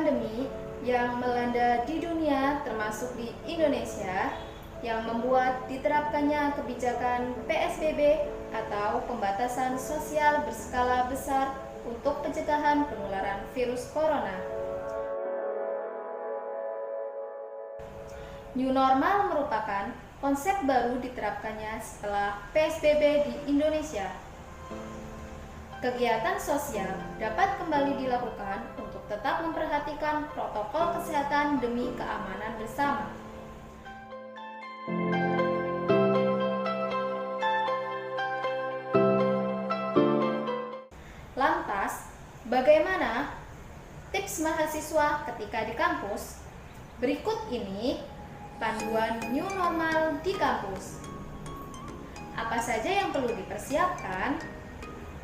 pandemi yang melanda di dunia termasuk di Indonesia yang membuat diterapkannya kebijakan PSBB atau pembatasan sosial berskala besar untuk pencegahan penularan virus corona. New normal merupakan konsep baru diterapkannya setelah PSBB di Indonesia. Kegiatan sosial dapat kembali dilakukan untuk tetap memperhatikan protokol kesehatan demi keamanan bersama. Lantas, bagaimana tips mahasiswa ketika di kampus? Berikut ini panduan new normal di kampus. Apa saja yang perlu dipersiapkan?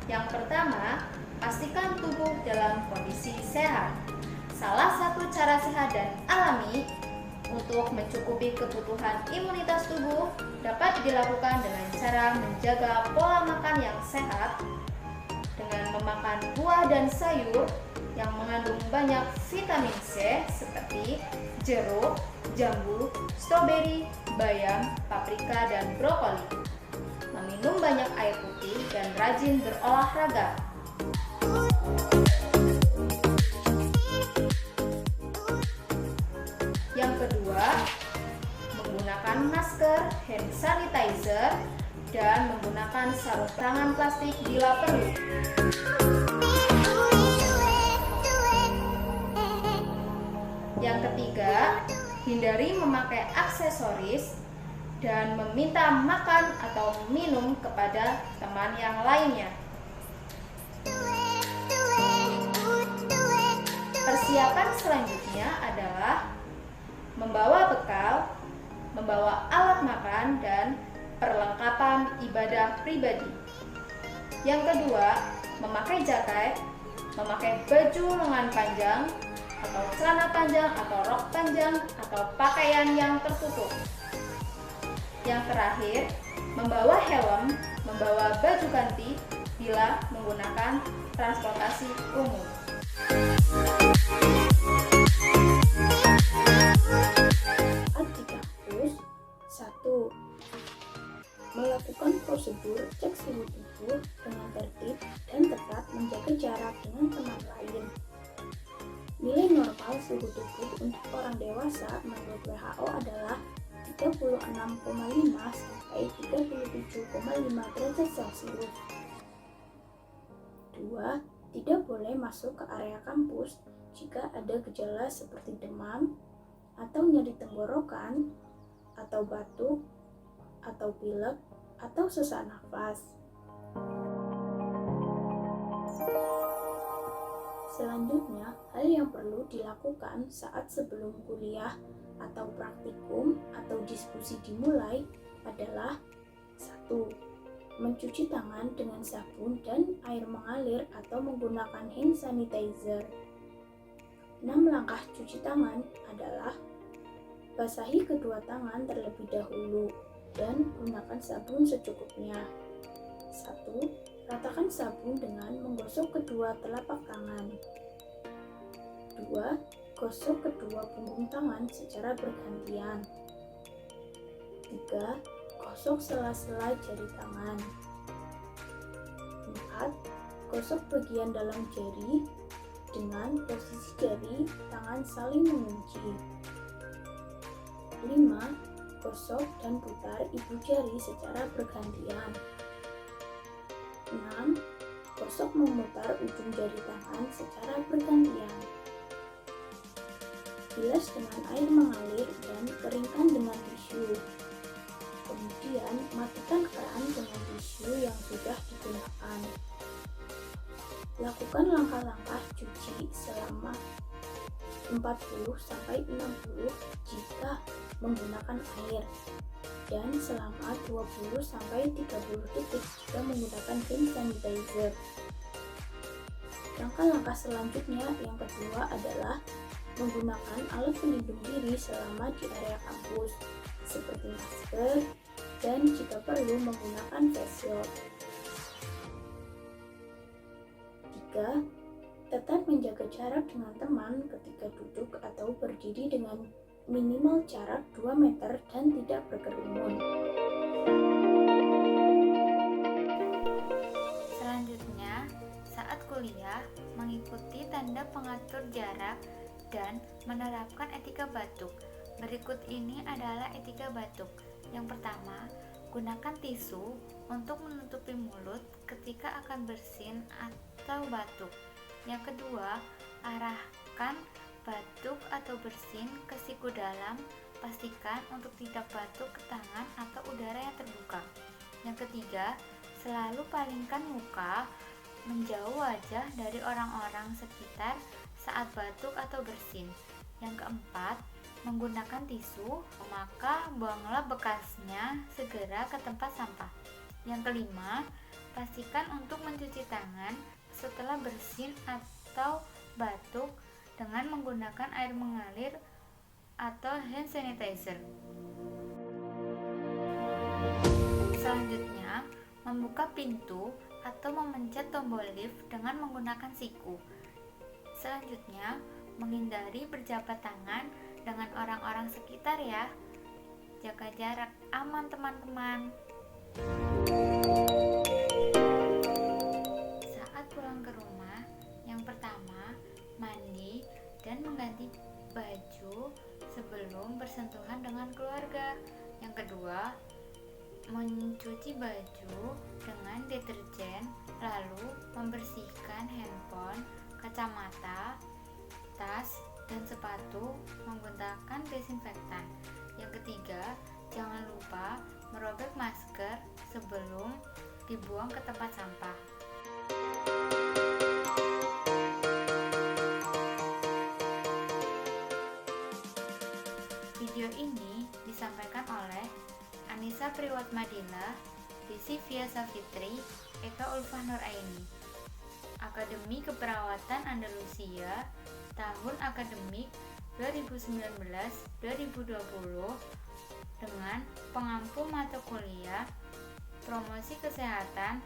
Yang pertama, pastikan tubuh dalam kondisi sehat. Salah satu cara sehat dan alami untuk mencukupi kebutuhan imunitas tubuh dapat dilakukan dengan cara menjaga pola makan yang sehat dengan memakan buah dan sayur yang mengandung banyak vitamin C seperti jeruk, jambu, stroberi, bayam, paprika, dan brokoli. Meminum banyak air putih dan rajin berolahraga. Yang kedua, menggunakan masker, hand sanitizer, dan menggunakan sarung tangan plastik bila perlu. Yang ketiga, hindari memakai aksesoris dan meminta makan atau minum kepada teman yang lainnya. Persiapan selanjutnya adalah membawa bekal, membawa alat makan, dan perlengkapan ibadah pribadi. Yang kedua, memakai jaket, memakai baju lengan panjang, atau celana panjang, atau rok panjang, atau pakaian yang tertutup. Yang terakhir, membawa helm, membawa baju ganti bila menggunakan transportasi umum. Saat di kampus, 1. Melakukan prosedur cek suhu tubuh dengan tertib dan tetap menjaga jarak dengan teman lain. Nilai normal suhu tubuh untuk orang dewasa menurut WHO adalah 36,5 sampai 37,5 derajat Celcius. 2. Tidak boleh masuk ke area kampus jika ada gejala seperti demam atau nyeri tenggorokan atau batuk atau pilek atau sesak nafas. Selanjutnya, hal yang perlu dilakukan saat sebelum kuliah atau praktikum atau diskusi dimulai adalah 1. Mencuci tangan dengan sabun dan air mengalir atau menggunakan hand sanitizer. 6 langkah cuci tangan adalah basahi kedua tangan terlebih dahulu dan gunakan sabun secukupnya. 1. Ratakan sabun dengan menggosok kedua telapak tangan. 2. Gosok kedua punggung tangan secara bergantian. 3. Gosok sela-sela jari tangan. 4. Gosok bagian dalam jari dengan posisi jari tangan saling mengunci. 5. Gosok dan putar ibu jari secara bergantian. 6. Gosok memutar ujung jari tangan secara bergantian. Bilas dengan air mengalir dan keringkan dengan tisu. Kemudian matikan keran dengan tisu yang sudah digunakan. Lakukan langkah-langkah cuci selama 40-60 jika menggunakan air dan selama 20-30 detik jika menggunakan hand sanitizer. Langkah-langkah selanjutnya yang kedua adalah menggunakan alat pelindung diri selama di area kampus seperti masker dan jika perlu menggunakan face shield. 3. Tetap menjaga jarak dengan teman ketika duduk atau berdiri dengan minimal jarak 2 meter dan tidak berkerumun. Selanjutnya, saat kuliah, mengikuti tanda pengatur jarak dan menerapkan etika batuk. Berikut ini adalah etika batuk. Yang pertama, gunakan tisu untuk menutupi mulut ketika akan bersin atau batuk. Yang kedua, arahkan batuk atau bersin ke siku dalam. Pastikan untuk tidak batuk ke tangan atau udara yang terbuka. Yang ketiga, selalu palingkan muka menjauh wajah dari orang-orang sekitar saat batuk atau bersin. Yang keempat, menggunakan tisu, maka buanglah bekasnya segera ke tempat sampah. Yang kelima, pastikan untuk mencuci tangan setelah bersin atau batuk dengan menggunakan air mengalir atau hand sanitizer. Selanjutnya, membuka pintu atau memencet tombol lift dengan menggunakan siku. Selanjutnya, menghindari berjabat tangan dengan orang-orang sekitar ya. Jaga jarak aman teman-teman. Saat pulang ke rumah, yang pertama, mandi dan mengganti baju sebelum bersentuhan dengan keluarga. Yang kedua, mencuci baju dengan deterjen, lalu membersihkan handphone, kacamata, tas, dan sepatu menggunakan desinfektan. Yang ketiga, jangan lupa merobek masker sebelum dibuang ke tempat sampah. Video ini disampaikan oleh Anissa Priwatmadila, Desi Fia Safitri, Eka Ulfah Nuraini. Akademi Keperawatan Andalusia, tahun akademik 2019-2020 dengan pengampu mata kuliah Promosi Kesehatan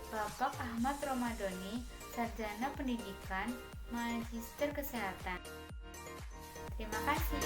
Bapak Ahmad Romadhoni, Sarjana Pendidikan, Magister Kesehatan. Terima kasih.